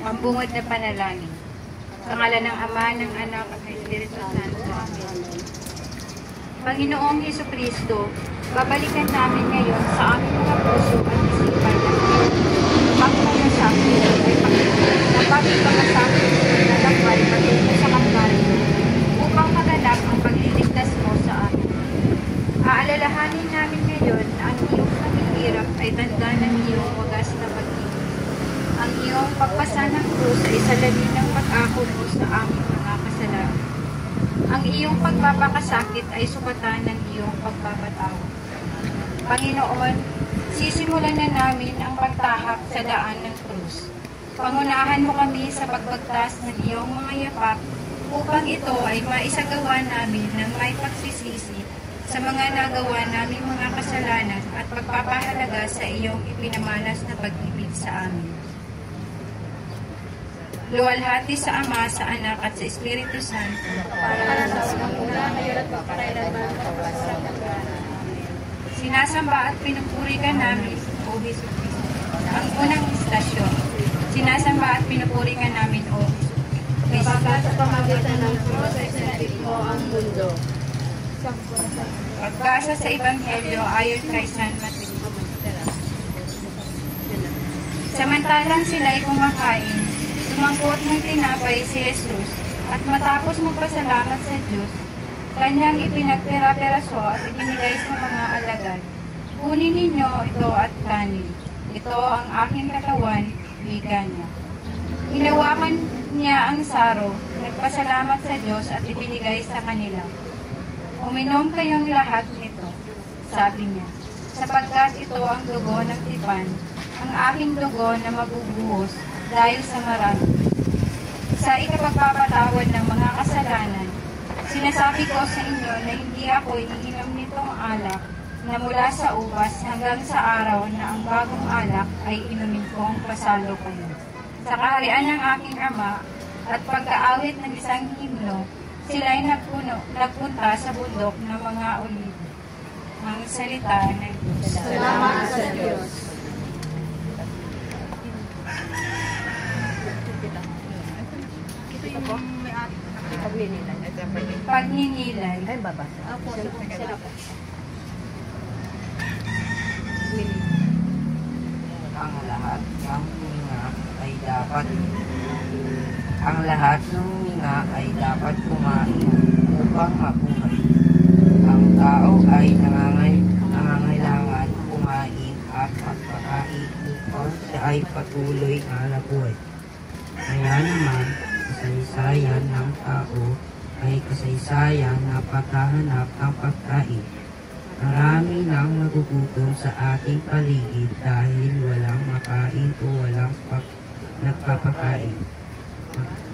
Pambungod na panalangin. Sa ngalan ng Ama, ng Anak, at ng Espiritu Santo. Amen. Panginoong Jesucristo, babalikan namin ngayon sa aming mga puso at isipan at pagmamasakit ay pagmamasakit na lakway patungo sa Kalbaryo upang maganap ang pagliligtas mo sa amin. Aalalahanin namin ngayon na ang iyong paghihirap ay tanda ng iyong wagas na pag-ibig. Ang iyong pagpasa ng krus ay salamin ng pag-ako mo sa aming mga kasalanan. Ang iyong pagpapakasakit ay sukatan ng iyong pagpapatawad. Panginoon, sisimulan na namin ang pagtahak sa daan ng krus. Pangunahan mo kami sa pagbagtas ng iyong mga yapak upang ito ay maisagawa namin ng may pagsisisi sa mga nagawa naming mga kasalanan at pagpapahalaga sa iyong ipinamalas na pag-ibig sa amin. Luwalhati sa Ama, sa Anak, at sa Espiritu Santo, para sa unang ngayon at pagkakailanman sa sinasamba at pinupuri ka namin, O Jesucristo. Ang unang istasyon. Sinasamba at pinupuri ka namin, O Jesucristo. Sa pamagitan ng krus ay sinabit mo ang mundo. Pagkasa sa Ebanghelyo ayon kay San Mateo. Samantalang sila'y kumakain, sumangkot ng tinapay si Jesus at matapos magpasalamat sa Diyos, kanyang ipinagpera-peraso at ibinigay sa mga alagad. Kunin ninyo ito at kanin. Ito ang aking katawan, wika niya. Hinawakan niya ang saro, nagpasalamat sa Diyos at ibinigay sa kanila. Uminom kayong lahat nito, sabi niya, sapagkat ito ang dugo ng tipan, ang aking dugo na mabubuhos dahil sa marami. Sa ikapagpapatawad ng mga kasalanan, sinasabi ko sa inyo na hindi ako iinom nitong alak na mula sa ubas hanggang sa araw na ang bagong alak ay inumin kong pasalo kayo. Sa kaharian ng aking Ama at pagkaawit ng isang himno, sila'y nagpunta sa bundok ng mga olivo. Ang salita ng Diyos. Salamat sa Diyos. Pagninilay. Ay, babasa. Opo, sila po. Ang lahat ng hinga ay dapat ang lahat ng hinga ay dapat kumain upang mabuhay. Ang tao ay nangangailangan kumain at magpakain upang siya ay patuloy na nabuhay. Kaya naman, kasaysayan ng tao ay kasaysayan na paghahanap ng pagkain. Marami nang nagugutom sa ating paligid dahil walang makain o walang nagpapakain.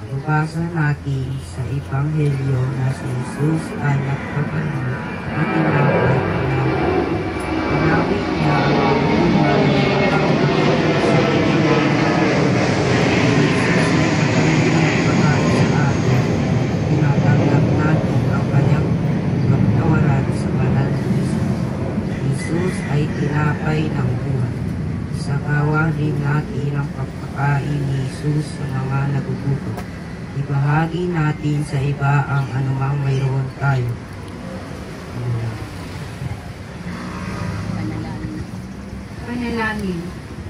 Mababasa natin sa Ebanghelyo na si Jesus ay nagpapalunod na tinawag na pinawit niya ang buhay ng sa inyong pagkain sa atin. Tinatanggap natin ang kanyang pagtawaran sa banal na misa. Jesus ay tinapay ng buhay. Sakawa rin natin ang pagpakain ni Jesus sa mga nagugutom. Ibahagi natin sa iba ang anumang mayroon tayo. Panalangin.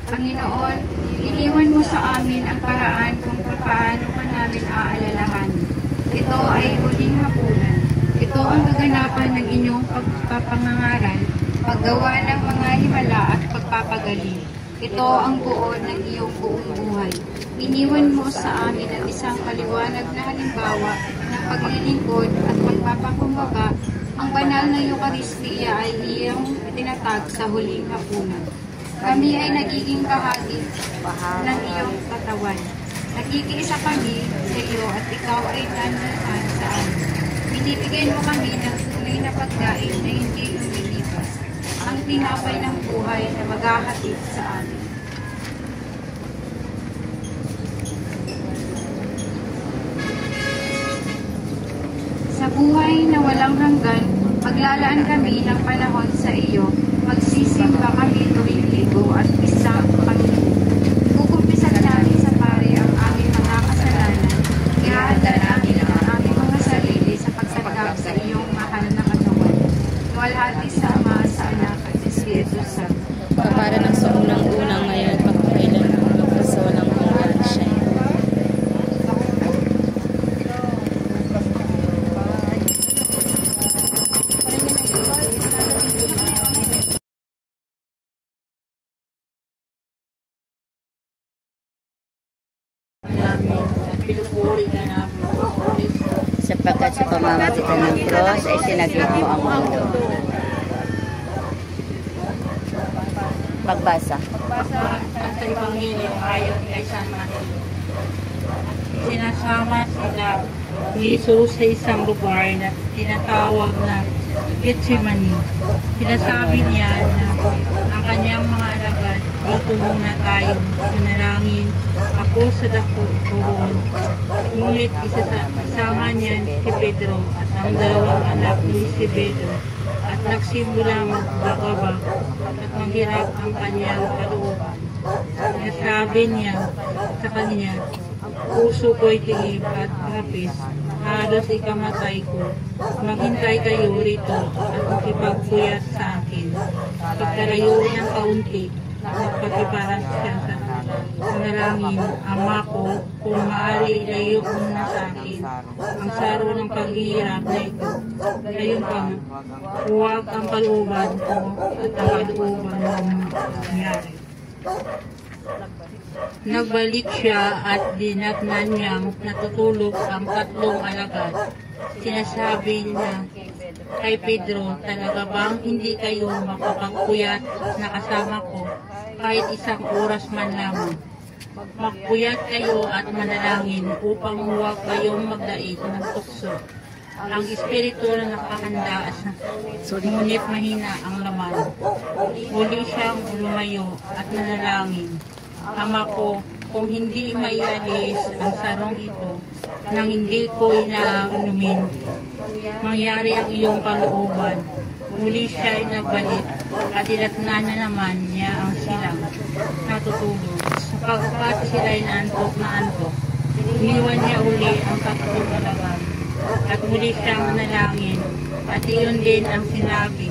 Panginoon, iniwan mo sa amin ang paraan kung paano ka namin aalalahanin. Ito ay huling hapunan. Ito ang kaganapan ng inyong pagpapangangaral, paggawa ng mga himala at pagpapagaling. Ito ang buod ng iyong buong buhay. Iniwan mo sa amin ang isang maliwanag na halimbawa ng paglilingkod at pagpapakumbaba. Ang banal na Eucharistia ay iyong itinatag sa huling hapunan. Kami ay nagiging bahagi ng iyong katawan. Nakikiisa kami sa iyo at ikaw ay nandiyan sa amin. Binibigyan mo kami ng tuloy na pagkain na hindi lumilipas. Ang tinapay ng buhay na maghahatid sa amin. Sa buhay na walang hanggan, maglalaan kami ng panahon sa iyo Magsisimba kami tuwing linggo at isang Panginoon. Kukumpisan namin sa pare ang aming mga kasalanan. Ihahanda namin ang aming mga sarili sa pagsatanggap sa iyong mahal na katawan. Walhati sa Ama, sa Anak at Espiritu Santo. Para ng sa unang-unang ngayon, pagkakailan ng magpasawalang hanggan siya. Sapagkat sa pamamagitan ng cross ay sinagip mo ang mundo. Pagbasa. Sa Ebanghelyo ayon kay San Mateo. Sinasama sila ni Jesus sa isang lugar na tinatawag na Getsemani. Sinasabi niya na ang kanyang mga alagad, dito muna tayo manalangin. Ako sa dako roon. Ngunit isama niya si Pedro at ang dalawang anak ni si Pedro at nagsimula magbagabag at maghirap ang kanyang kalooban. Sinasabi niya sa kanya, puso ko'y tingib at hapis, halos ikamatay ko. Maghintay kayo rito at makipagpuyat sa akin. Pagkalayo ng kaunti, nagpakiparas siya sa manalangin, Ama ko, kung maaari ilayo mo na sa akin ang saro ng paghihirap na ito. Ngayon pa, huwag ang kalooban ko at ang kalooban ng nangyari. Nagbalik siya at dinatnan niyang natutulog ang tatlong alagad. Sinasabi niya kay Pedro, talaga bang hindi kayo makapagpuyat na kasama ko kahit isang oras man lamang? Magpuyat kayo at manalangin upang huwag kayong magdait ng tukso. Ang espiritu na nakahanda ngunit mahina ang laman. Muli siyang lumayo at nanalangin, Ama ko, kung hindi maialis ang sarong ito nang hindi ko inaanumin, mangyari ang iyong kalooban. Muli siya ay nagbalik at dinatnan na naman niya ang silang natutulog. Sapagkat sila ay naantok na antok, iniwan niya uli ang tatlong alagad at muli siyang nanalangin at iyon din ang sinabi.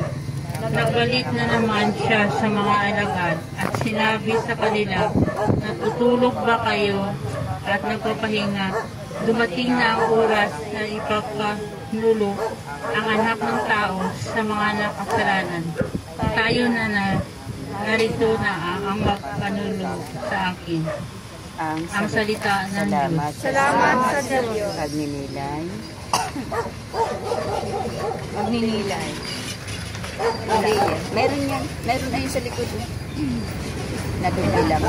Nagbalik na naman siya sa mga alagad at sinabi sa kanila, natutulog ba kayo at nagpapahinga? Dumating na ang oras na ipagpanulog ang anak ng tao sa mga nakasalanan. Tayo na narito na ang magpanulog sa akin. Ang salita ng Diyos. Salamat sa Diyos. Pagninilay. Magninilay. Hindi yan. Meron yan. Meron na yun sa likod. Naduli lang.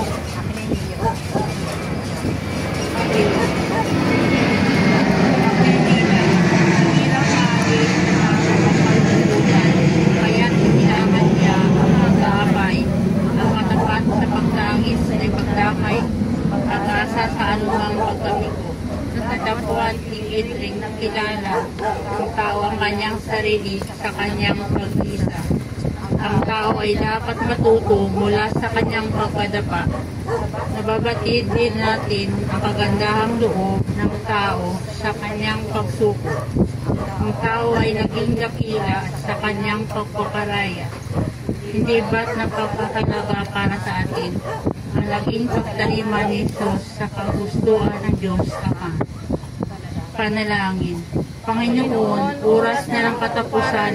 Kaya kailangan niya ang mag-aabay, ang matapat sa pagtangis ay pagdamay, pag-asa sa anumang pagkabigo. Natatapuan higit ring nakilala ang tao ang kanyang sarili sa kanyang pag-isa. Ang tao ay dapat matuto mula sa kanyang pagkadapa. Nababatid din natin ang kagandahang loob ng tao sa kanyang pagsuko. Ang tao ay naging dakila sa kanyang pagpaparaya. Hindi ba't napapakalaga para sa atin ang naging pagtaliman ni Jesus sa kagustuhan ng Diyos Ama? Panalangin. Panginoon, oras na ng katapusan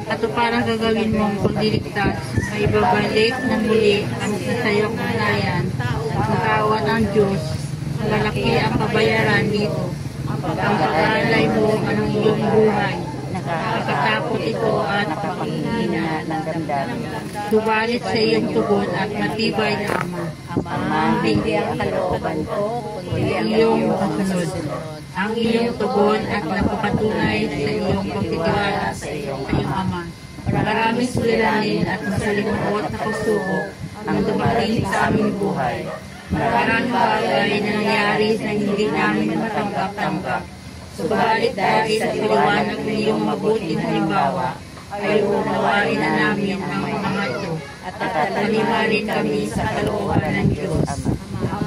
at parang gagawin mong pagliligtas ay babalik na muli ang sasayok na layan ang tawa ng Diyos. Malaki ang kabayaran dito. Ang pag-aalay mo ang iyong buhay. Nakatakot ito at panghihina ng damdamin. Subalit sa iyong tugon at matibay na Ama. Ama, hindi ang kalooban ko, kundi ang iyong kasunod. Ang iyong tugon at napapatunay sa iyong pagtitiwala sa iyong Ama. Maraming suliranin at masalimuot na pagsubok ang dumating sa aming buhay. Maraming bagay na nangyari na hindi namin matanggap-tanggap. Subalit dahil sa paliwanag ng iyong mabuting halimbawa, ay unawain na namin ang mga ito at tatalimanin kami sa kalooban ng Diyos.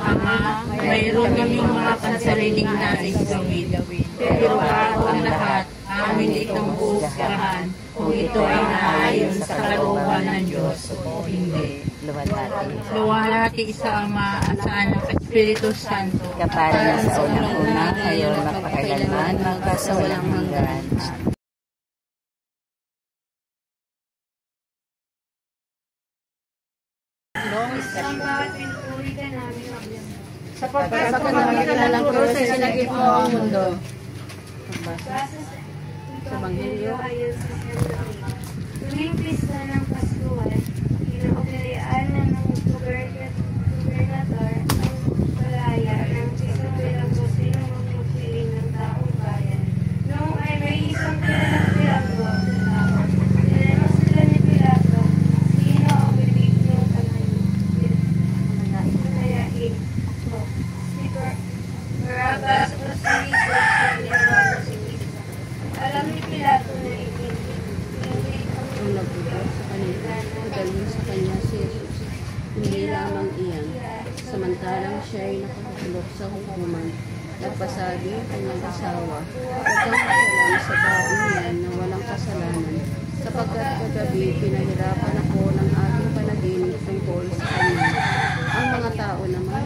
Ama, mayroon kaming mga pansariling nais gawin, pero bago ang lahat, amin itong huhusgahan kung ito ay naayon sa kalooban ng Diyos o hindi. Luwalhati sa Ama at sa Anak at Espiritu Santo, Kapara sa unang-una, ngayon magpakailanman, magkasawalang hanggan. Isang bawat pinupuri ka namin, Sapagkat sa pamamagitan ng krus ay sinagip mo ang mundo. sa Evangelyo ayon sa Santo. Tuwing pista ng Paskuhan, kinaugnayaan ng gobernador ang palaya ng isang bilanggo sino magpupili ng taong bayan. Noong ay may isang bilanggo ng tao. Tinanong sila ni Pilato, sino ang bibig niyong palayain? Si Barabbas o si Jesus ang ginawa si Cristo. Alam ni Pilato na hindi Ang nagbubuo sa kanila, dalhin sa kanya si Jesus. Hindi lamang iyan, samantalang siya ay nakahulog sa hukuman. Nagpasabi ang kanyang asawa, huwag kang pakialam sa taong yan na walang kasalanan, sapagkat kagabi pinahirapan ako ng aking panaginip tungkol sa kanya. Ang mga tao naman,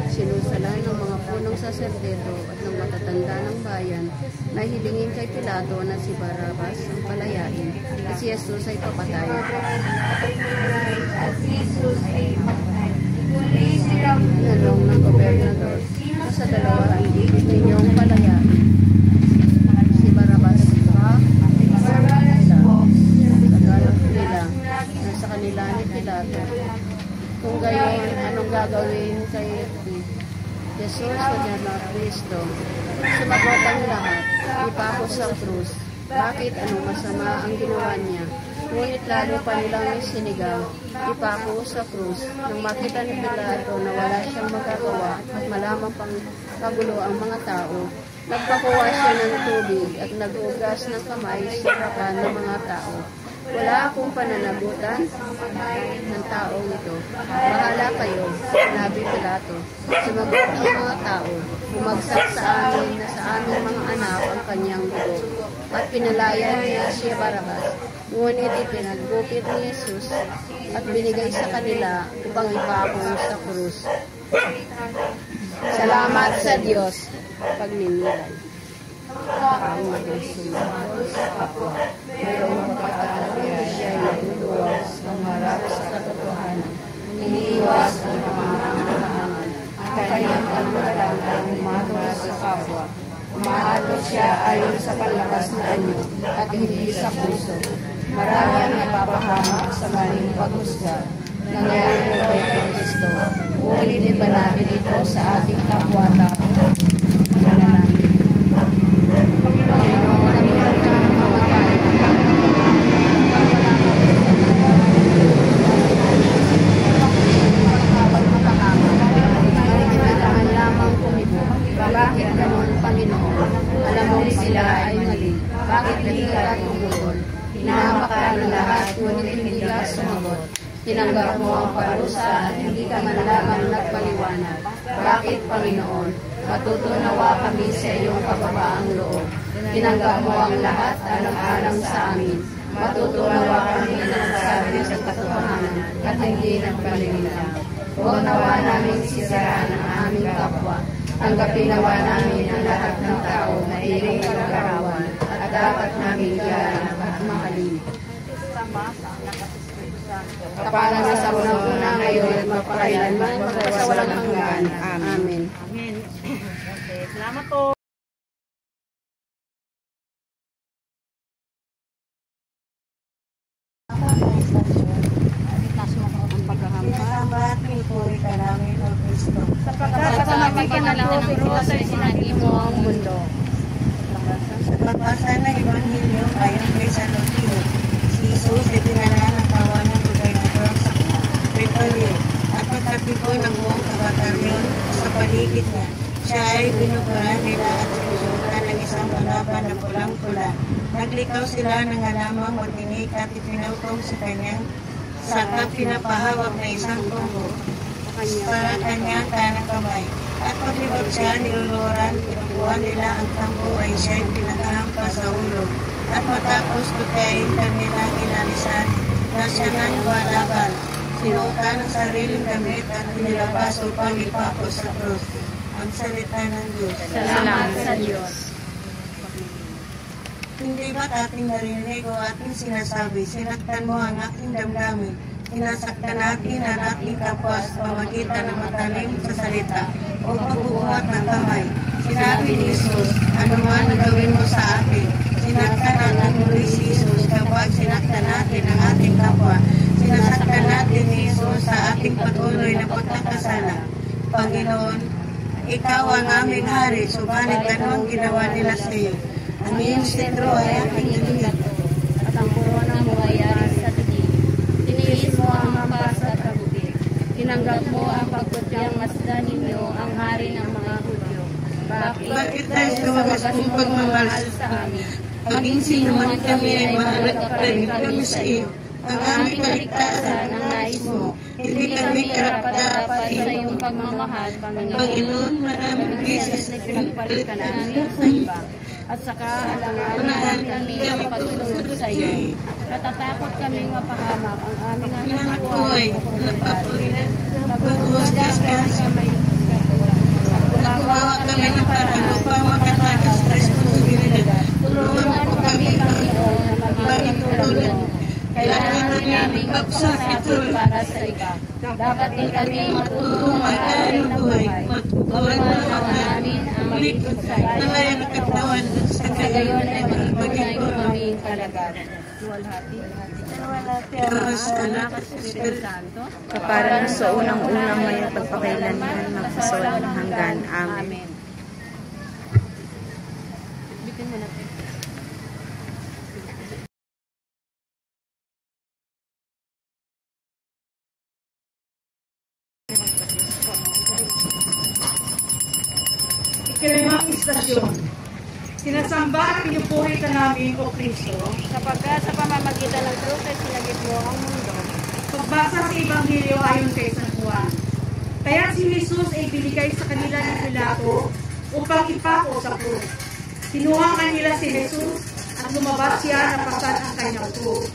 sinusalan ng mga punong saserdote at ng matatanda ng bayan na hilingin kay Pilato na si Barabbas ang palayain at si Jesus ay papatayin. at si Jesus ay patay. Muli silang Tinanong ng gobernador, sino sa dalawa ang ibig ninyong palayain? Si Barabbas ba? Tagalog nila na sa kanila ni Pilato. Kung gayon, anong gagawin kay Jesus na Kristo? Sumagot ang lahat, ipako sa krus. Bakit anong masama ang ginawa niya? Ngunit lalo pa nilang sinigaw, ipako sa krus. Nang makita ni Pilato na wala siyang magagawa at malamang pang kagulo ang mga tao, nagpakuha siya ng tubig at naghugas ng kamay sa harapan ng mga tao. Wala akong pananagutan ng taong ito. Bahala kayo, sinabi Pilato. Sumagot ang mga tao, bumagsak sa amin na sa aming mga anak ang kanyang dugo. At pinalaya niya si Barabbas. Ngunit ipinaggupit ni Jesus at binigay sa kanila upang ipako sa krus. Salamat sa Diyos. Pagninilay. Ang magsusunod sa kapwa. Mayroong mapatalaga siya ay nagduduwas ng harap sa katotohanan. Iniiwas ang pamamahangan. Ang kanyang pagmamalang ay umatos sa kapwa. Umahatos siya ayon sa palakas na anyo at hindi sa puso. Marami ang napapahamak sa maling paghusga. Nangyari na kay Kristo. Ulitin ba natin ito sa ating kapwa-tao? Manalangin. Panginoon, namihan ka ng mamatay. Nagkakaman lamang kumibo. Bakit ganun, Panginoon? Alam mo sila ay mali. Bakit hindi ka tumutol? Hinahamak ka ng lahat, ngunit hindi ka sumagot. Tinanggap mo ang parusa at hindi ka man lamang nagpaliwanag. Bakit, Panginoon? Matutunawa kami sa iyong kababaang loob. Tinanggap mo ang lahat alang-alang sa amin. Matutunawa kami na nagsabi sa katotohanan at hindi nagpalilinaw. Huwag nawa namin sisiraan ang aming kapwa. Tanggapin nawa namin ang lahat ng tao na iyong kalarawan at dapat namin galang at mahalin. Kapala na sa unang-una ngayon at magpakailanman sa walang hanggan. Amen. Salamat po. Salamat, pinupuri ka namin, O Kristo. Sapagkat sa pamamagitan ng krus ay sinagip mo ang mundo. Sa pagbasa ng Ebanghelyo ayon kay San Mateo, si Jesus ay dinala ng kawan ng gobernador sa Pretorio at pagkapiko ng buong kabataryon sa paligid niya. Siya ay binuburan nila at sinusutan ng isang isang malaban na pulang-pula. Naglikaw sila ng alamang matinik at ipinutong sa kanyang saka pinapahawak na isang tunggo sa kanyang kanang kamay. At paglibot siya, niluluran, pinukuhan nila ang tambo ay siya'y pinakahampas sa ulo. At matapos tutayin kanilang inalisan na siya ng walaban. Sinuka ng sariling damit at nilabas upang ipako sa krus. Ang salita ng Diyos. Salamat sa Diyos. Hindi ba't ating narinig o ating sinasabi, sinaktan mo ang aking damdamin, sinasaktan natin ang ating kapwa sa pamagitan ng matalim sa salita o pagbubuhat ng kamay. Sinabi ni Jesus, ano man ang gawin mo sa akin, sinaktan natin muli si Jesus kapag sinaktan natin ang ating kapwa. Sinasaktan natin ni Jesus sa ating patuloy na pagkakasala. Panginoon, ikaw ang aming hari, subalit ano ang ginawa nila sa iyo? Ang iyong sentro ay aking inigat. At ang korona mo ay ari sa tigil. Tiniis mo ang hampas at kabukid. Tinanggap mo ang pagkutyang masdan ninyo, ang hari ng mga Hudyo. Bakit tayo sa wagas mong pagmamahal sa amin? Paging sino man kami ay mahalaga pa rin kami sa iyo. Ang aming kaligtasan ang nais mo. Hindi kami karapat-dapat sa iyong pagmamahal, Panginoon, maraming beses na pinagpalit ka namin sa iba. At saka alanganan kami ang pagsunod sa iyo. Natatakot kaming mapahamak ang aming anak buhay. Paghuhusgas ka sa may gumawa kami ng paraan upang makatakas sa responsibilidad. Tulungan mo kami, Panginoon, na maging tulad mo. Kailangan namin magsasakit para sa iba. Dapat din kami matutong mag-aari ng buhay. Matutunan namin ang maligod sa iyo. Sa gayon ay magiging aming kalagaran. Diyos, Anak at Espiritu Santo, Kapara na sa unang-unang may pagpakailanman magpasawalang hanggan. Amen. Bitin mo natin. Ikalimang istasyon. Sinasamba at pinupuri ka namin, O Kristo. Sapagkat sa pamamagitan ng krus ay sinagip mo ang mundo. Pagbasa sa Ebanghelyo ayon kay San Juan. Kaya si Jesus ay binigay sa kanila ni Pilato upang ipako sa krus. Kinuha nila si Jesus at lumabas siya na pasan ang kanyang krus.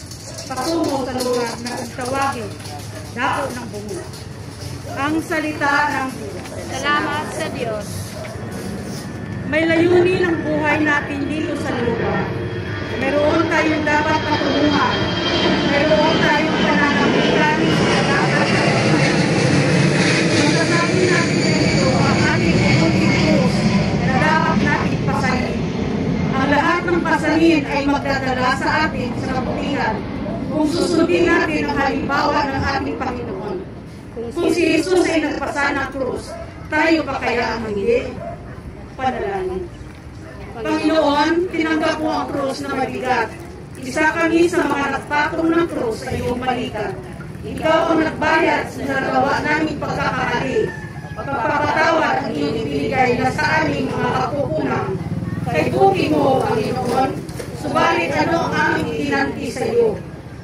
Patungo sa lugar na tawagin, dako ng bungo. Ang salita ng Diyos. Salamat sa Diyos. May layunin ang buhay natin dito sa lupa. Meron tayong dapat patunguhan. Meron tayong pananambulan sa dapat patunguhan. Masasabi natin dito ang ating ututing Diyos na dapat natin pasanin. Ang lahat ng pasanin ay magdadala sa atin sa kabutihan kung susundin natin ang halimbawa ng ating Panginoon. Kung si Jesus ay nagpasa ng krus, tayo pa kaya ang hindi? Panalangin. Panginoon, tinanggap mo ang krus na mabigat. Isa kami sa mga nagpatong ng krus sa iyong balikat. Ikaw ang nagbayad sa nagawa naming pagkakamali. Pagpapatawad ang iyong ibinigay na sa aming mga kapupunang. Kay buki mo, Panginoon, subalit ano ang aming itinanti sa iyo.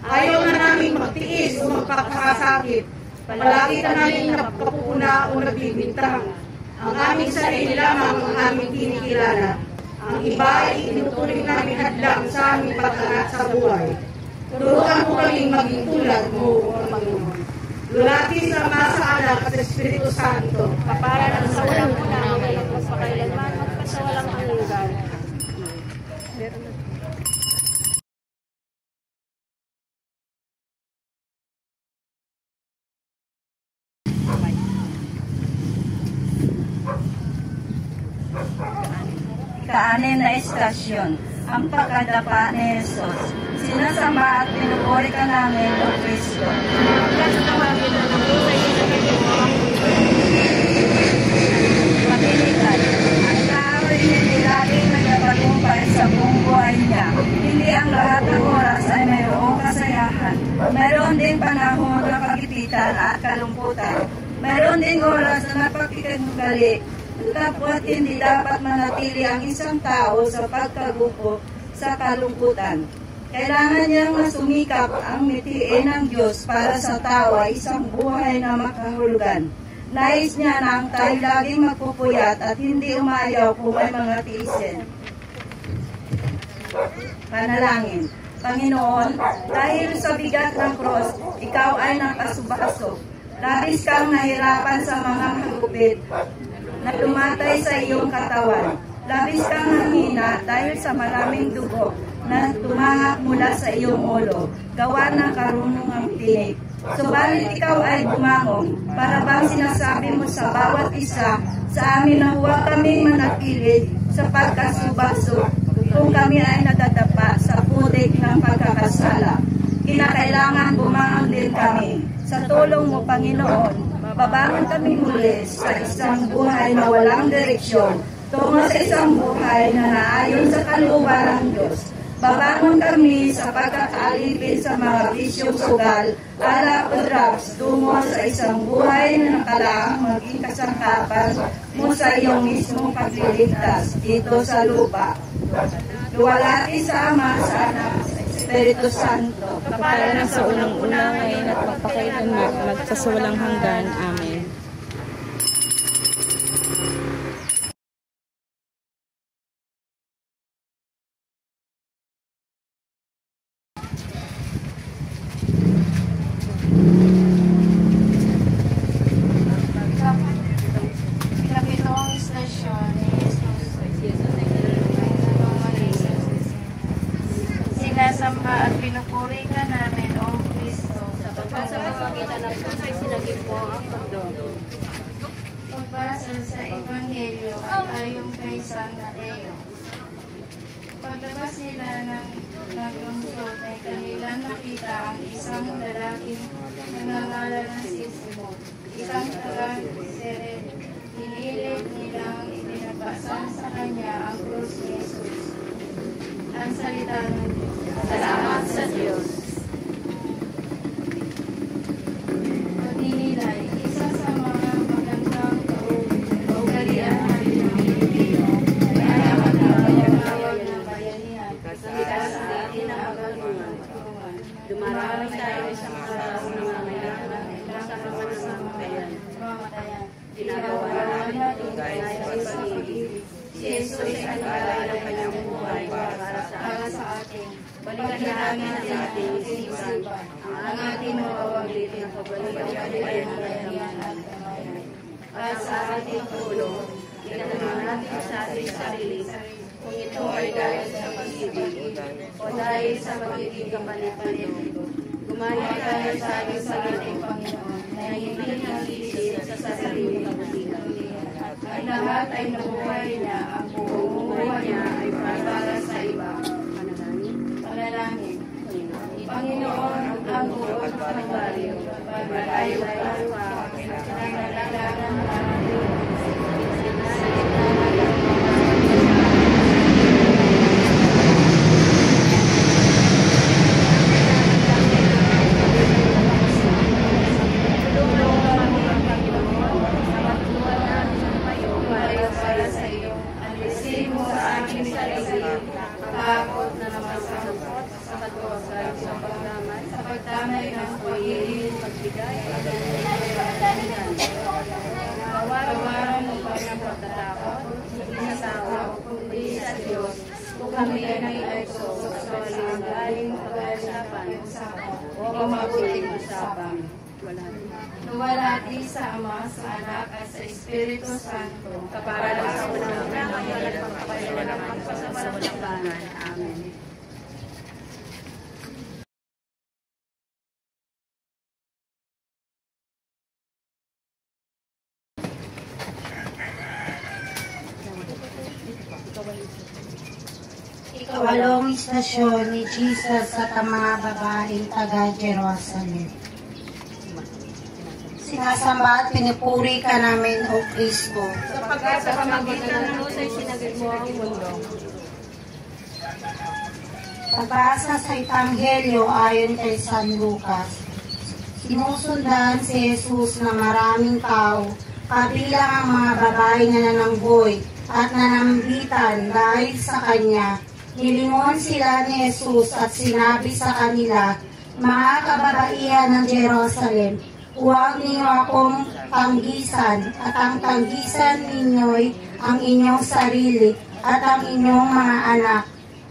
Ayaw na namin magtiis o magpakakasakit. Palagi ka namin napapuna o nagbibintang. Ang aming sarili lamang ang aming kinikilala. Ang iba ay tinuturing namin hadlang sa aming pag-angat sa buhay. Turuan mo kaming maging tulad mo, O Panginoon. Lulati sa Ama, sa Anak at Espiritu Santo. Kapara ng sa unang-unang may magpakailanman magpasawalang hanggan. Kaanin na istasyon, ang pagkadapa ni Jesus. Sinasamba at pinupuri ka namin, O Kristo. Mapilitan, ang tao ay hindi laging nagtagumpay sa buong buhay niya. Hindi ang lahat ng oras ay mayroong kasayahan. Mayroon ding panahon na kagipitan at kalungkutan. Mayroon ding oras na napakikagali. Kapwa't hindi dapat manatili ang isang tao sa pagkagupo sa kalungkutan. Kailangan niyang masumikap ang mitiin ng Diyos para sa tao ay isang buhay na makahulugan. Nais niya na ang tayo laging magpupuyat at hindi umayaw kung may mga tiisin. Panalangin. Panginoon, dahil sa bigat ng cross, ikaw ay nakasubasok. Labis kang nahirapan sa mga hagupit na lumatay sa iyong katawan. Labis kang nanghina dahil sa maraming dugo na tumahak mula sa iyong ulo, gawa ng karunungang tinig. Subalit ikaw ay bumangon, para bang sinasabi mo sa bawat isa sa amin na huwag kaming manatili sa pagkasubasok kung kami ay nadadapa sa putik ng pagkakasala. Kinakailangan bumangon din kami. Sa tulong mo, Panginoon, babangon kami muli sa isang buhay na walang direksyon, tungo sa isang buhay na naayon sa kalooban ng Diyos. Babangon kami sa pagkakaalipin sa mga bisyong sugal, alak o drugs, tungo sa isang buhay na nakalaang maging kasangkapan mo sa iyong mismong pagliligtas dito sa lupa. Luwalhati sa Ama, sa Anak, sa Espiritu Santo, kapala na sa unang-una ngayon at magpakailanman, magpasawalang hanggan. Amen. Kapitong istasyon ni Jesus. Sinasamba at pinupuri ka namin, O Kristo, sa pagpapamagitan ng pusay sinagip mo ang pagdon. Pagbasa sa Ebanghelyo at ayon kay San Mateo. Paglabas nila ng lungsod ay kanila nakita ang isang lalaking nangangalan ng si Simon, isang taga-Sirene. Hinilit nilang ipinagbasan sa kanya ang krus ni Jesus. Ang salita ng Diyos. Salamat sa Diyos. Pagninilay, isa sa mga magandang kaugalian natin ng Pilipino ay ang magkakayagawag ng bayanihan sa likas sa atin ang agalungan. Dumarami tayo sa mga nangangailangan ng ilang kamatayan. Ginagawa natin dahil sa pag-ibig. Si Jesus ay naglalay ng kanyang buhay para sa atin. Balikan natin sa ating isipan ang ating mawawaglit na pabalik-balik ng bayanihan at kamayan. At sa ating tulong, ginagawa natin sa ating sarili kung ito ay dahil sa pag-ibig o dahil sa pag-ibig kapalit-palit. Gumaya tayo sa ating sariling Panginoon na hindi nag-iisip sa sariling kabutihan. Ang lahat ay nabuhay niya, ang buong buhay niya ay para sa iba. Panalangin. Panginoon, ang buong pagbabayo, pagbabayo ay awa, nangangailangan natin. Kami ay sa walang galing pag-uusapan o mabuting usapan. Luwalhati sa Ama, sa Anak, at sa Espiritu Santo, kapara sa unang-una ngayon at magpapailanman pa sa walang hanggan. Amen. Ikawalong istasyon ni Jesus sa mga babaeng taga-Jerusalem. Sinasamba at pinupuri ka namin, O Kristo. Sapagkat sa pamagitan ng krus ay sinagip mo ang mundo. Pagbasa sa Ebanghelyo ayon kay San Lucas. Sinusundan si Jesus na maraming tao kabilang ang mga babae na nananggoy at nanambitan dahil sa kanya. Nilingon sila ni Jesus at sinabi sa kanila, mga kababaihan ng Jerusalem, huwag ninyo akong tanggisan, at ang tanggisan ninyo'y ang inyong sarili at ang inyong mga anak.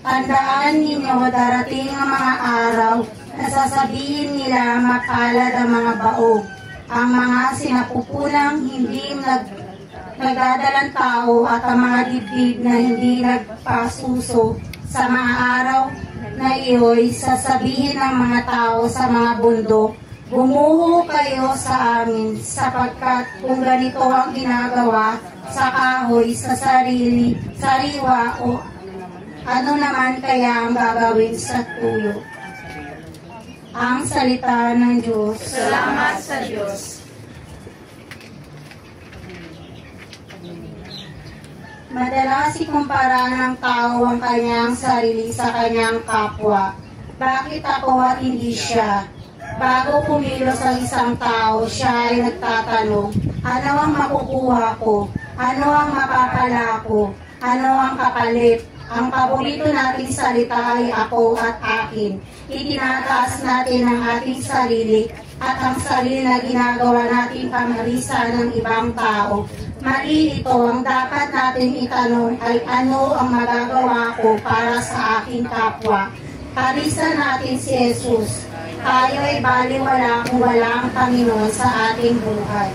Tandaan ninyo, darating ang mga araw na sasabihin nila mapalad ang mga baog, ang mga sinapupunang hindi nagdadalang tao at ang mga dibdib na hindi nagpasuso. Sa mga araw na iyo'y sasabihin ng mga tao sa mga bundok, bumuho kayo sa amin, sapagkat kung ganito ang ginagawa sa kahoy, sa sariwa o ano naman kaya ang gagawin sa tuyo. Ang salita ng Diyos. Salamat sa Diyos. Madalas ikumpara ng tao ang kanyang sarili sa kanyang kapwa. Bakit ako at hindi siya? Bago kumilos ang isang tao, siya ay nagtatanong, ano ang makukuha ko? Ano ang mapapala ko? Ano ang kapalit? Ang paborito nating salita ay ako at akin. Itinataas natin ang ating sarili at ang sarili na ginagawa nating pamarisan ng ibang tao. Mali ito, ang dapat natin itanong ay ano ang magagawa ko para sa aking kapwa. Parisan natin si Jesus. Tayo ay baliwala kung walang Panginoon sa ating buhay.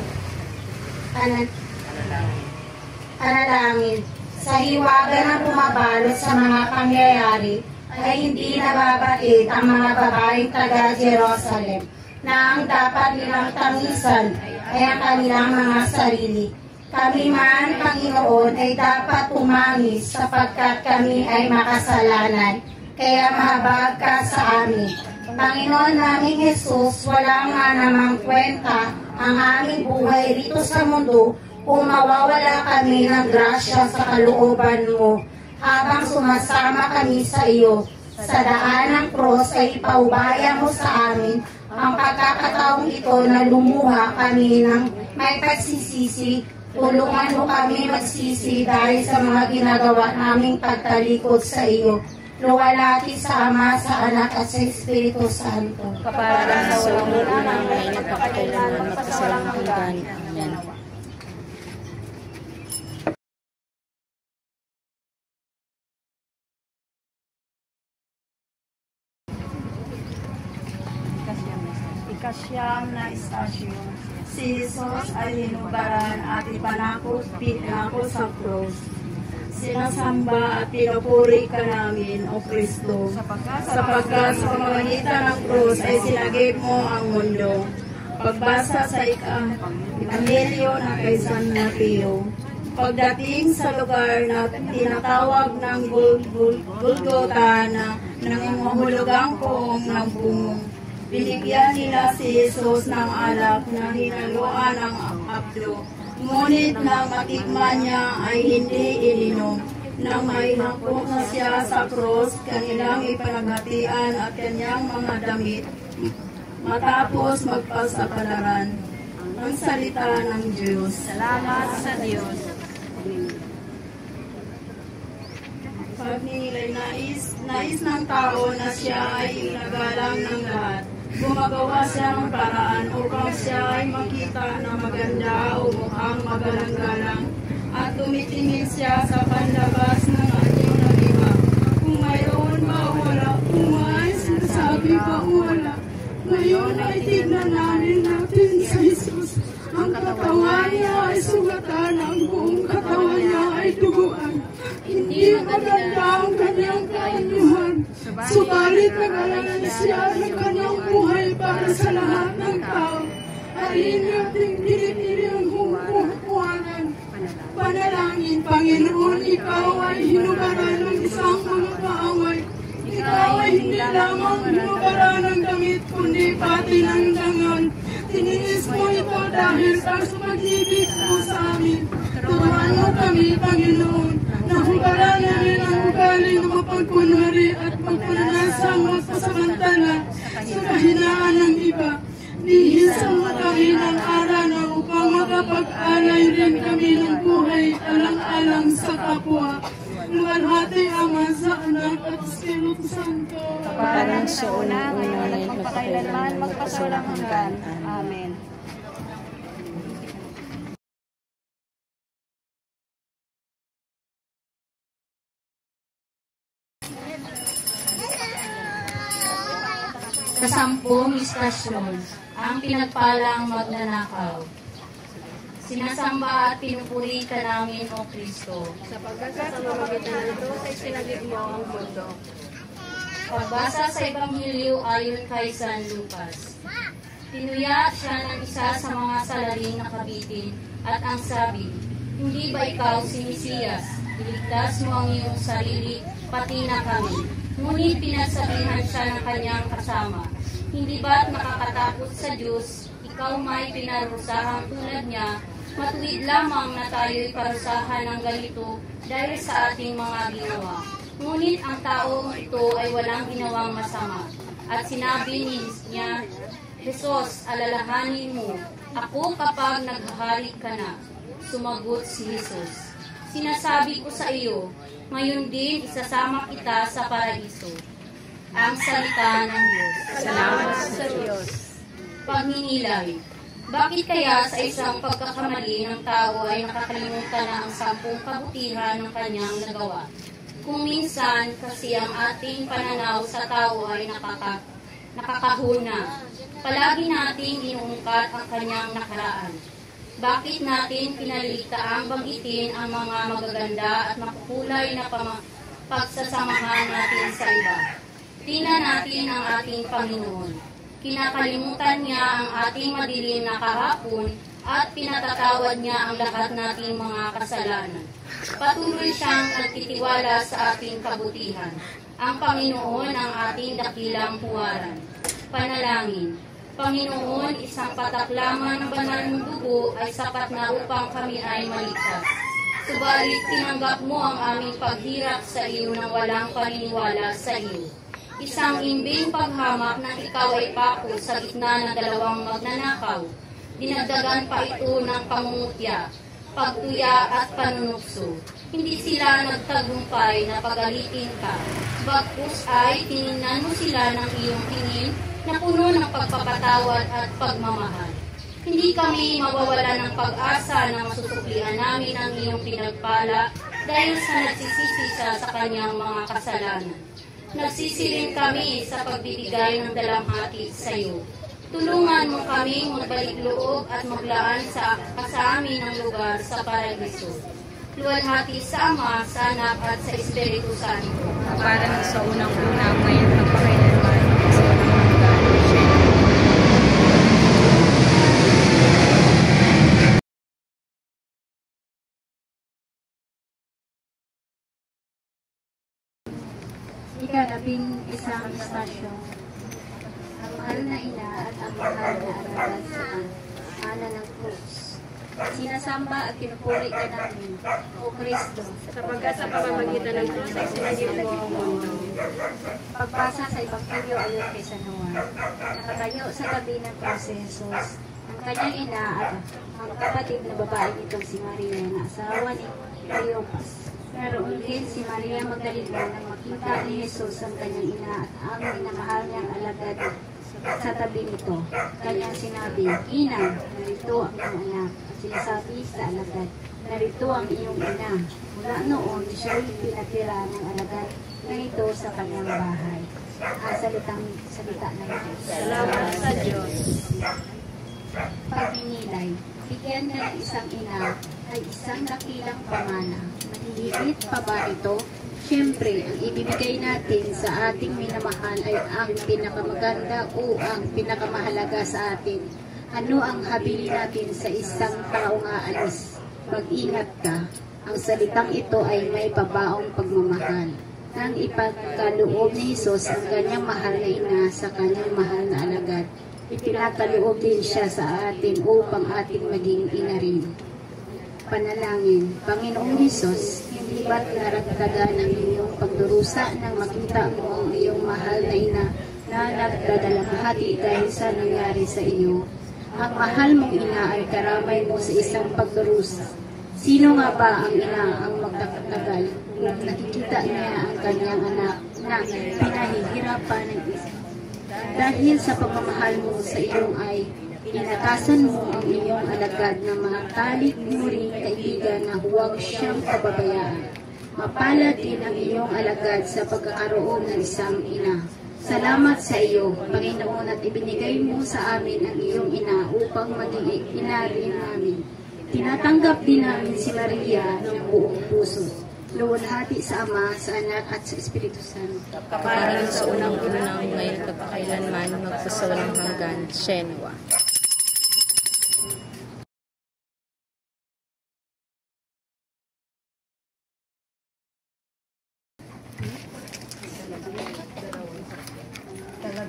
Analangin. Sa hiwaga ng pumabalot sa mga pangyayari, ay hindi nababatid ang mga babaeng taga Jerusalem na ang dapat nilang tangisan ay ang kanilang mga sarili. Kami man, Panginoon, ay dapat tumangis sapagkat kami ay makasalanan, kaya mahabag ka sa amin. Panginoon naming Jesus, wala nga namang kwenta ang aming buhay rito sa mundo kung mawawala kami ng grasya sa kalooban mo. Habang sumasama kami sa iyo, sa daan ng cross ay ipaubaya mo sa amin ang pagkakataong ito na lumuha kami ng may pagsisisi. Tulungan mo kami magsisi dahil sa mga ginagawa naming pagtalikod sa iyo. Luwalhati sa Ama, sa Anak at sa Espiritu Santo. Kapara sa walang hanggan ngayon at magpakailanman magpasawalang hanggan. Amen. Ikasyam na istasyon. Si Jesus ay hinubaran at pinako sa krus. Sinasamba at pinupuri ka namin, O Kristo, sapagkat sa pamamagitan ng krus ay sinagip mo ang mundo. Pagbasa sa Ebanghelyo ng kay San Mateo. Pagdating sa lugar na tinatawag ng Golgotha na nangungahulugang poong ng bungo, binigyan nila si Jesus ng alak na hinaluan ng aplo. Ngunit nang matikman niya ay hindi ininom. Nang may hangkok na siya sa cross, kanilang ipanaghatian at kanyang mga damit. Matapos magpasapalaran. Ang salita ng Diyos. Salamat sa Diyos. Pagninilay nais ng tao na siya ay inagalang ng lahat. Gumagawa siya ng paraan upang siya ay makita na maganda o mukhang magalang-galang at tumitingin siya sa panlabas ng anyo ng iba. Kung mayroon ba o wala, kung may sinasabi ba o wala, ngayon ay tignan natin sa Jesus. Ang katawan niya ay sugatan, ang buong katawan niya ay duguan. Hindi maganda ang kanyang kaanyuhan. Subalit nag-alala siya ng kanyang buhay para sa lahat ng tao. Alin nating pinipili ang hukuhanan. Panalangin, Panginoon, ikaw ay hinubaran ng isang mga kaaway. Ikaw ay hindi lamang hinubaran ng damit, kundi pati ng dangal. Tiniis mo ito dahil para sa pag-ibig mo sa amin. Turuan mo kami, Panginoon, na hubaran namin ang ugali ng mapagkunwari at magpanasang magpasamantala sa kahinaan ng iba. Lihis ang matahin ng araw na upang makapag-alay rin kami ng buhay alang-alang sa kapwa. Luwalhati Ama, sa Anak at Espiritu Santo. Parang sa unang ngayon, magpakailanman, magpasawalang hanggan. Amen. Kasampung istasyon, ang pinagpalang magnanakaw. Sinasamba at pinupuri ka namin, O Kristo. Sapagkat sa pamamagitan ng Diyos ay sinagip mo ang mundo. Pagbasa sa Ebanghelyo ayon kay San Lucas. Tinuya siya ng isa sa mga salaring nakabitin at ang sabi, "Hindi ba ikaw si Mesiyas? Iligtas mo ang iyong sarili, pati na kami." Ngunit pinagsabihan siya ng kanyang kasama, "Hindi ba't nakakatakot sa Diyos? Ikaw may pinarusahang tulad niya. Matuwid lamang na tayo'y parusahan ng ganito dahil sa ating mga ginawa." Ngunit ang taong ito ay walang ginawang masama. At sinabi niya, "Jesus, alalahanin mo, ako kapag naghahari ka na." Sumagot si Jesus, "Sinasabi ko sa iyo, ngayon din isasama kita sa paraiso." Ang salita ng Diyos. Salamat sa Diyos. Pagninilay. Bakit kaya sa isang pagkakamali ng tao ay nakakalimutan na ang 10 kabutihan ng kanyang nagawa? Kung minsan kasi ang ating pananaw sa tao ay nakakahuna, palagi nating inuungkat ang kanyang nakaraan. Bakit natin pinaliligtaang banggitin ang mga magaganda at makukulay na pagsasamahan natin sa iba? Tingnan natin ang ating Panginoon. Kinakalimutan niya ang ating madilim na kahapon at pinatatawad niya ang lahat nating mga kasalanan. Patuloy siyang nagtitiwala sa ating kabutihan. Ang Panginoon ang ating dakilang huwaran. Panalangin. Panginoon, isang patak lamang ng banal mong dugo ay sapat na upang kami ay maligtas. Subalit tinanggap mo ang aming paghirap sa iyo nang walang paniniwala sa iyo. Isang imbing paghamak na ikaw ay pako sa gitna ng 2 magnanakaw. Dinagdagan pa ito ng pangungutya, pagtuya at panunukso. Hindi sila nagtagumpay na pagalitin ka. Bagkus ay tiningnan mo sila ng iyong tingin na puno ng pagpapatawad at pagmamahal. Hindi kami mawawala ng pag-asa na masusuklian namin ang iyong pinagpala dahil sa nagsisisi siya sa kanyang mga kasalanan. Nagsisiring kami sa pagbibigay ng dalamhati sa iyo. Tulungan mo kami magbalik loob at maglaan sa amin ng lugar sa paraiso. Luwalhati sa Ama, sa Anak at sa Espiritu Santo. Parang sa unang-una ngayon, magpakailanman, magpasawalang hanggan. Ikalabing isang istasyon. Ang mahal na ina at ang mahal na alagad sa ana ng krus. Sinasamba at pinupuri ka namin, O Kristo. Sapagkat sa pamamagitan ng Diyos ay sinagip mo ang mundo. Pagbasa sa Ebanghelyo ayon kay San Juan. Nakatayo sa tabi ng krus si Jesus, ang kanyang ina at ang kapatid na babae nitong si Maria na asawa ni Cleopas. Naroon din si Maria Magdalena nang makita ni Jesus ang kanyang ina at ang minamahal niyang alagad sa tabi nito. Kanyang sinabi, "Ina, narito ang iyong anak." At sinasabi sa alagad, "Narito ang iyong ina." Mula noon, siya'y pinatira ng alagad na ito sa kanyang bahay. Salita ng Diyos. Salamat sa Diyos. Pagninilay. Bigyan na ng isang ina ay isang dakilang pamana. Mahihigit pa ba ito? Siyempre, ang ibibigay natin sa ating minamahal ay ang pinakamaganda o ang pinakamahalaga sa atin. Ano ang habili natin sa isang taong aalis? Mag-ingat ka. Ang salitang ito ay may pabaong pagmamahal. Nang ipagkaloob ni Jesus ang kanyang mahal na ina sa kanyang mahal na alagad, ipinakaloob din siya sa atin upang ating maging ina rin. Panalangin. Panginoong Hesus, hindi ba't naragdagan ang iyong pagdurusa nang makita mo ang iyong mahal na ina na nagdadalamhati dahil sa nangyari sa iyo? Ang mahal mong ina ay karamay mo sa isang pagdurusa. Sino nga ba ang ina ang magtatagal kung nakikita niya ang kanyang anak na pinahihirapan ng isa? Dahil sa pagmamahal mo sa iyong ay, inatasan mo ang iyong alagad na mga talik mo ring kaibigan na huwag siyang pababayaan. Mapalad din ang iyong alagad sa pagkakaroon ng isang ina. Salamat sa iyo, Panginoon, at ibinigay mo sa amin ang iyong ina upang maging ina rin namin. Tinatanggap din namin si Maria ng buong puso. Luwalhati sa Ama, sa Anak, at sa Espiritu Santo. Kaparan sa unang-unang, ngayon kapakailanman, magsasawalang hanggan. Shenwa.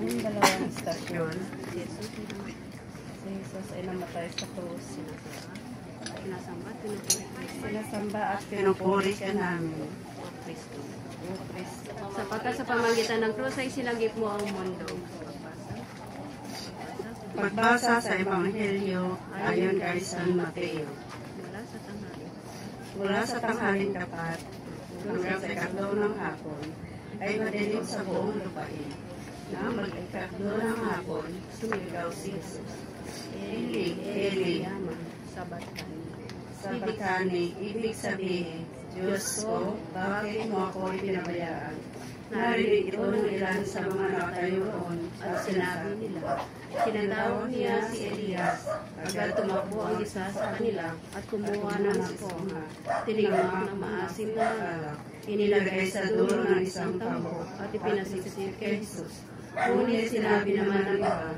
Dalawang istasyon. Si Jesus ay namatay sa krus. Sinasamba at pinupuri ka namin. O Kristo. Sapagkat sa pamagitan ng krus ay sinagip mo ang mundo. Pagbasa sa Ebanghelyo ayon kay San Mateo. Mula sa tanghaling tapat hanggang sa ikatlo ng hapon ay madilim sa buong lupain. Na mag-ikatlo ng hapon, sumigaw si Jesus. Eli, Eli, Sabatani, ibig sabihin, Diyos ko, bakit mo ako pinabayaan? Narinig ito ng ilan sa mga nakatayo roon at sinabi nila. Tinatawag niya si Elias. Agad tumakbo ang isa sa kanila at kumuha ng esponja. Tinigmak ng maasim na alak. Inilagay sa dulo ng isang tambo at ipinasiksik kay Jesus. Ngunit sinabi naman ng iba,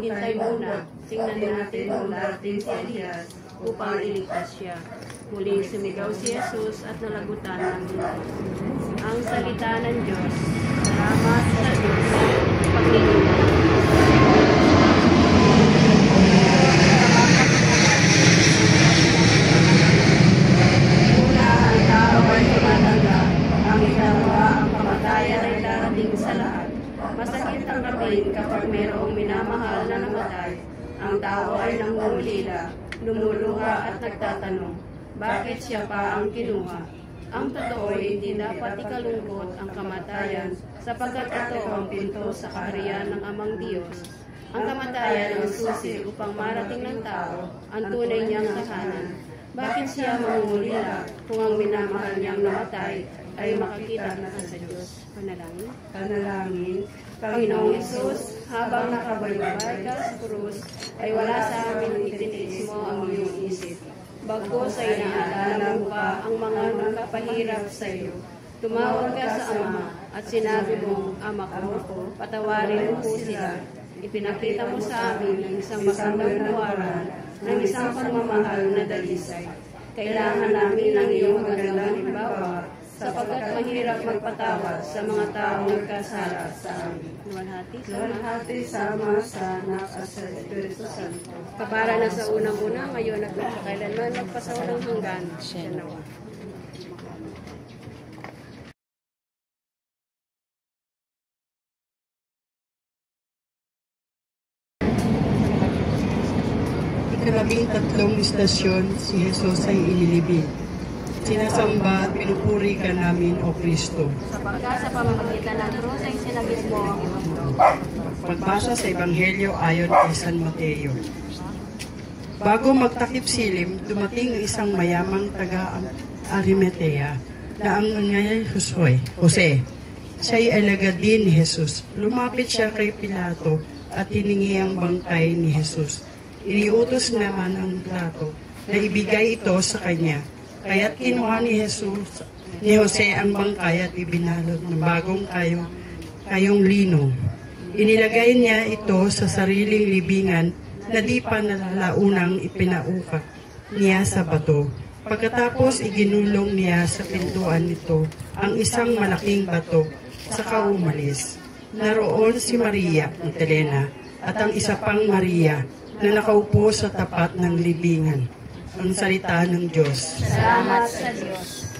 hintay muna, tingnan natin kung darating si Elias upang iligtas siya. Muling sumigaw si Jesus at nalagutan ng lupa. Ang salita ng Diyos. Salamat sa Diyos. Pagnilunan. Una, ang tao ay tumatanda. Ang ikalawa, ang kamatayan ay darating sa lahat. Masakit ang tanggapin kapag mayroong minamahal na namatay. Ang tao ay nangungulila, lumuluha at nagtatanong, bakit siya pa ang kinuha? Ang totoo ay hindi dapat ikalungkot ang kamatayan sapagkat ito ang pinto sa kaharian ng Amang Diyos. Ang kamatayan ang susi upang marating ng tao ang tunay niyang tahanan. Bakit siya mangungulila kung ang minamahal niyang namatay ay makakita na sa Diyos? Panalangin. Panalangin. Panginoong Isus, habang nakabaybay ka sa krus, ay wala sa amin itiniis mo ang iyong isip. Bagkus ay naalala mo pa ang mga nagpapahirap sa iyo. Tumawag ka sa Ama at sinabi mong, Ama ko, patawarin mo po sila. Ipinakita mo sa amin ang isang magandang tawaran ng isang pagmamahal na dalisay. Kailangan namin ng iyong magandang halimbawa sapagkat mahirap magpatawad sa mga taong nagkasala sa amin. Luwalhati sa Ama, sa Anak, at sa Espiritu Santo. Kapara na sa unang-una, ngayon at magpakailanman, magpasawalang hanggan. Shenwa. Ikalabing-tatlong istasyon, si Jesus ay inilibing. Sinasamba at pinupuri ka namin, O Kristo. Sapagkat sa pamamagitan ng krus ay sinagip mo ang mundo. Pagbasa sa Ebanghelyo ayon kay San Mateo. Bago magtakip silim, dumating ang isang mayamang taga-Arimatea na ang nangyay Jose. Siya'y alagad din ni Jesus. Lumapit siya kay Pilato at hiningi ang bangkay ni Jesus. Iniutos naman ang Pilato na ibigay ito sa kanya. Kaya't kinuha ni Jose ang bangkay at ibinalot ng bagong kayong lino. Inilagay niya ito sa sariling libingan na di pa nalalaunang ipinaukat niya sa bato. Pagkatapos iginulong niya sa pintuan nito ang isang malaking bato, saka umalis. Naroon si Maria Magdalena at ang isa pang Maria na nakaupo sa tapat ng libingan. Ang salita ng Diyos. Salamat sa Diyos.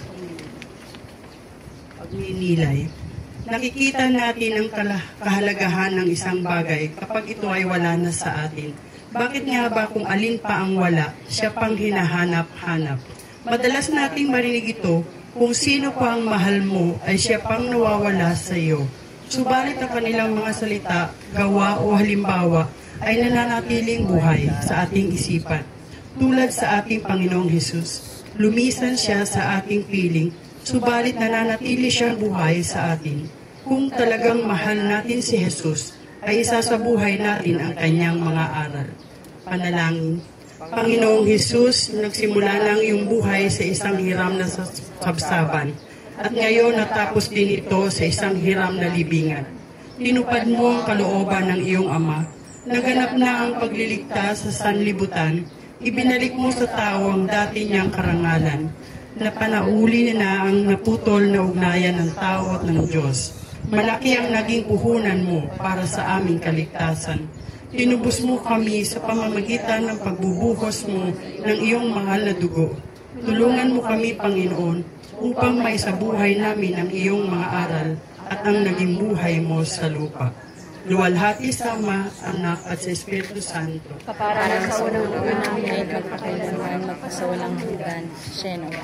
Pagninilay. Nakikita natin ang kahalagahan ng isang bagay kapag ito ay wala na sa atin. Bakit nga ba kung alin pa ang wala, siya pang hinahanap-hanap? Madalas nating marinig ito, kung sino pa ang mahal mo, ay siya pang nawawala sa iyo. Subalit ang kanilang mga salita, gawa o halimbawa, ay nananatiling buhay sa ating isipan. Tulad sa ating Panginoong Hesus, lumisan siya sa ating piling, subalit nananatili siyang buhay sa atin. Kung talagang mahal natin si Jesus, ay isasabuhay natin ang kanyang mga aral. Panalangin. Panginoong Hesus, nagsimula ng iyong buhay sa isang hiram na sabsaban, at ngayon natapos din ito sa isang hiram na libingan. Tinupad mo ang kalooban ng iyong Ama. Naganap na ang pagliligtas sa sanlibutan. Ibinalik mo sa tao ang dati niyang karangalan. Napanauli na ang naputol na ugnayan ng tao at ng Diyos. Malaki ang naging puhunan mo para sa aming kaligtasan. Tinubos mo kami sa pamamagitan ng pagbubuhos mo ng iyong mahal na dugo. Tulungan mo kami, Panginoon, upang maisabuhay namin ang iyong mga aral at ang naging buhay mo sa lupa. Luwalhati sa Ama, Anak at sa Espiritu Santo. Para sa unang-una ngayon magpakailanman magpasawalang hanggan. Shenawa.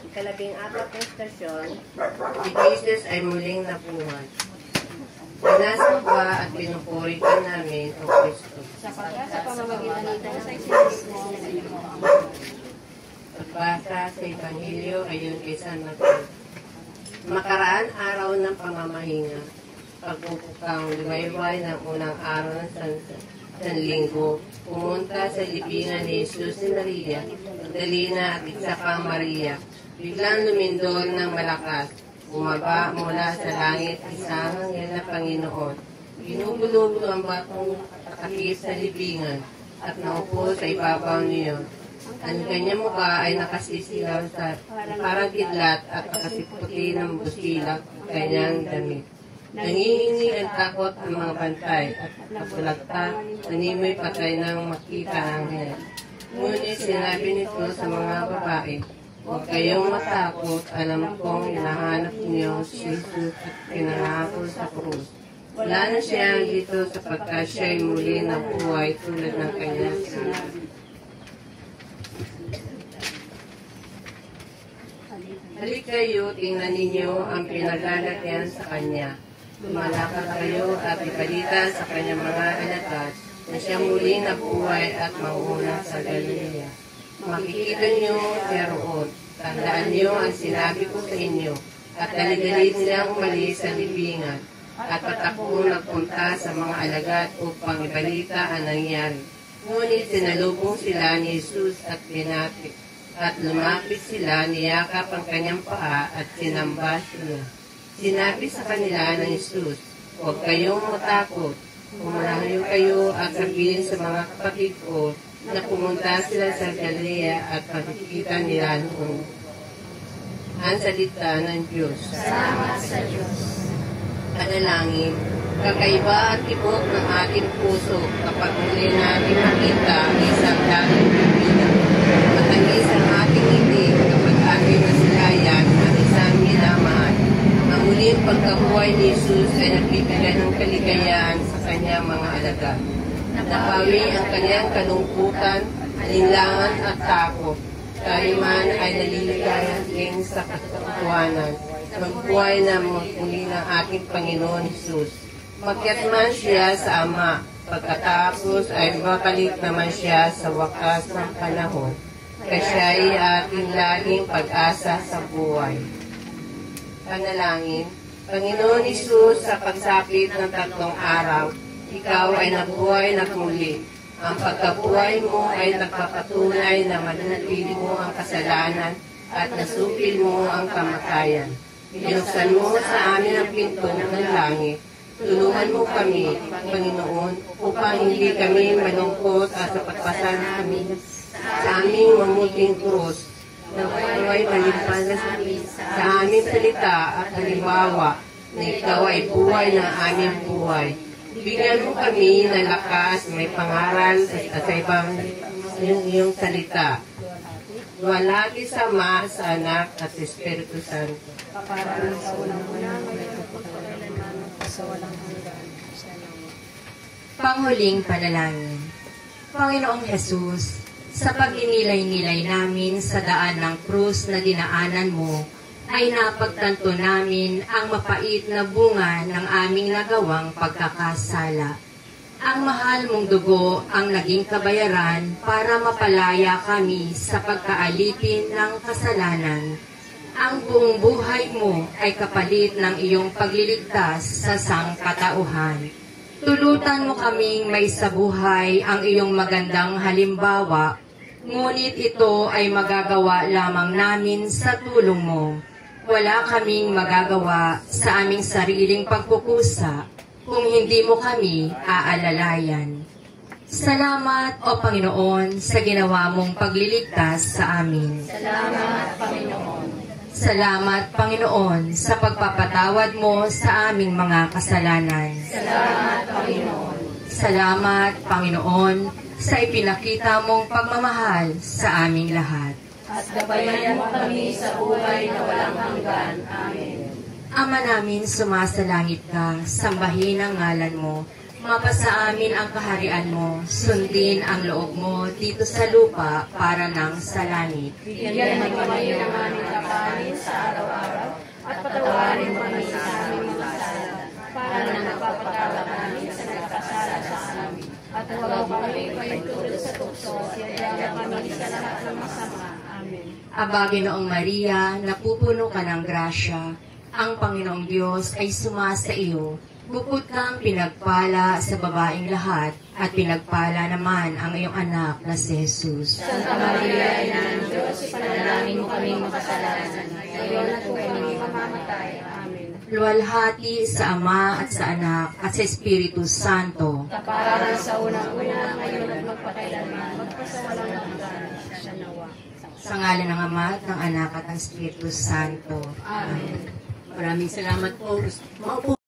Kalabing-apat na istasyon, si Jesus ay muling nabuhay. Pinasamba at pinupuri ka namin, O Kristo. Sa pamamagitan nito sa Pagbasa sa Ebanghelyo ayon kay San Mateo. Makaraan araw ng pamamahinga, pagpupukang lumayway ng unang araw ng Sanlinggo, pumunta sa libingan ni Jesus si Maria, Magdalena at isa pang Maria. Biglang lumindol ng malakas, bumaba mula sa langit isang anghel na Panginoon. Binubulubog ang batong takip sa libingan at naupo sa ibabaw niyo. Ang kanyang mukha ay nakasisilaw sa parang kidlat at nakasiputi ng busilak kanyang damit. Nanginginig ang takot ang mga bantay at napulagta, nanimoy patay ng makita ang anghel. Ngunit sinabi nito sa mga babae, huwag kayong matakot, alam kong hinahanap niyo si Jesus at pinangako sa krus. Wala na siya dito sapagkat siya'y muli na buhay tulad ng kanyang sinabi. Halik kayo, tingnan ninyo ang pinagalagyan sa kanya. Lumalakad kayo at ibalita sa kanyang mga alagad na siya muling nabuhay at mauuna sa Galilea. Makikita niyo siya roon. Tandaan niyo ang sinabi ko sa inyo at dali-dali nilang umalis sa libingan at patakbo nagpunta sa mga alagad upang ibalita ang nangyari. Ngunit sinalubong sila ni Jesus at binati at lumapit sila, niyakap ang kanyang paa at sinamba siya. Sinabi sa kanila ng Jesus, huwag kayong matakot. Umalayo kayo at sabihin sa mga kapatid ko na pumunta sila sa Galilea at makikita nila noon. Ang salita ng Diyos. Salamat sa Diyos. Panalangin, kakaiba at tibok ng ating puso kapag muli natin makita ang isang dating pipila. Matangis ang ating ngiti kapag ating nasilayan ang isang minamahal. Ang muling pagkabuhay ni Jesus ay nagbibigay ng kaligayahan sa kanyang mga alagad. Napawi ang kanyang kalungkutan, alinlangan at takot. Tayo man ay naliligayan din sa katotohanan. Magbuhay na muli ng ating Panginoon Jesus. Pagkat man siya sa Ama, pagkatapos ay babalik naman siya sa wakas ng panahon. Kaya siya ay ating laging pag-asa sa buhay. Panalangin, Panginoon Jesus, sa pagsapit ng 3 araw, ikaw ay nabuhay na muli. Ang pagkabuhay mo ay nagpapatunay na mananatili mo ang kasalanan at nasupil mo ang kamatayan. Binuksan mo sa amin ang pinto ng langit. Tulungan mo kami, Panginoon, upang hindi kami malungkot at sa pagpasan namin sa aming mamuting krus. Naway malimpanas sa aming salita at halimbawa na ikaw ay buhay na aming buhay. Bigyan mo kami ng lakas, may pangaral at sa ibang iyong salita. Walagi sa Ama, sa Anak, at sa Espiritu Santo. Kaparang sa unang-una, ngayon at magpakailanman, sa walang hanggan. Panghuling panalangin. Panginoong Jesus, sa pagninilay-nilay namin sa daan ng krus na dinaanan mo, ay napagtanto namin ang mapait na bunga ng aming nagawang pagkakasala. Ang mahal mong dugo ang naging kabayaran para mapalaya kami sa pagkaalipin ng kasalanan. Ang buong buhay mo ay kapalit ng iyong pagliligtas sa sangkatauhan. Tulutan mo kaming maisabuhay ang iyong magandang halimbawa, ngunit ito ay magagawa lamang namin sa tulong mo. Wala kaming magagawa sa aming sariling pagkukusa kung hindi mo kami aalalayan. Salamat, O Panginoon, sa ginawa mong pagliligtas sa amin. Salamat, Panginoon. Salamat, Panginoon, sa pagpapatawad mo sa aming mga kasalanan. Salamat, Panginoon. Salamat, Panginoon, sa ipinakita mong pagmamahal sa aming lahat. At gabayan mo kami sa buhay na walang hanggan. Amen. Ama namin, sumasalangit ka, sambahin ang ngalan mo. Mapasa amin ang kaharian mo, sundin ang loob mo dito sa lupa para nang sa langit. Bigyan mo kami ng aming kapanin sa araw-araw at patawarin mo kami sa aming mga sala para nang napapatawad namin sa nagkasala sa amin. At huwag kami paintulot sa tukso, siyaya kami sa lahat ng masama. Amen. Aba, Ginoong Maria, napupuno ka ng grasya, ang Panginoong Diyos ay sumasa iyo. Bukod kang pinagpala sa babaeng lahat, at pinagpala naman ang iyong anak na si Jesus. Santa Maria, Ina ng Diyos, ipanalangin mo kami makasalanan, ngayon at kung kami mamamatay. Amen. Luwalhati sa Ama at sa Anak at sa Espiritu Santo. Kaparang sa unang-una, ngayon at magpakailanman, magpasawalang hanggan. Siya nawa. Sa ngalan ng Ama at ng Anak at ng Espiritu Santo. Amen. Maraming salamat po. Maupo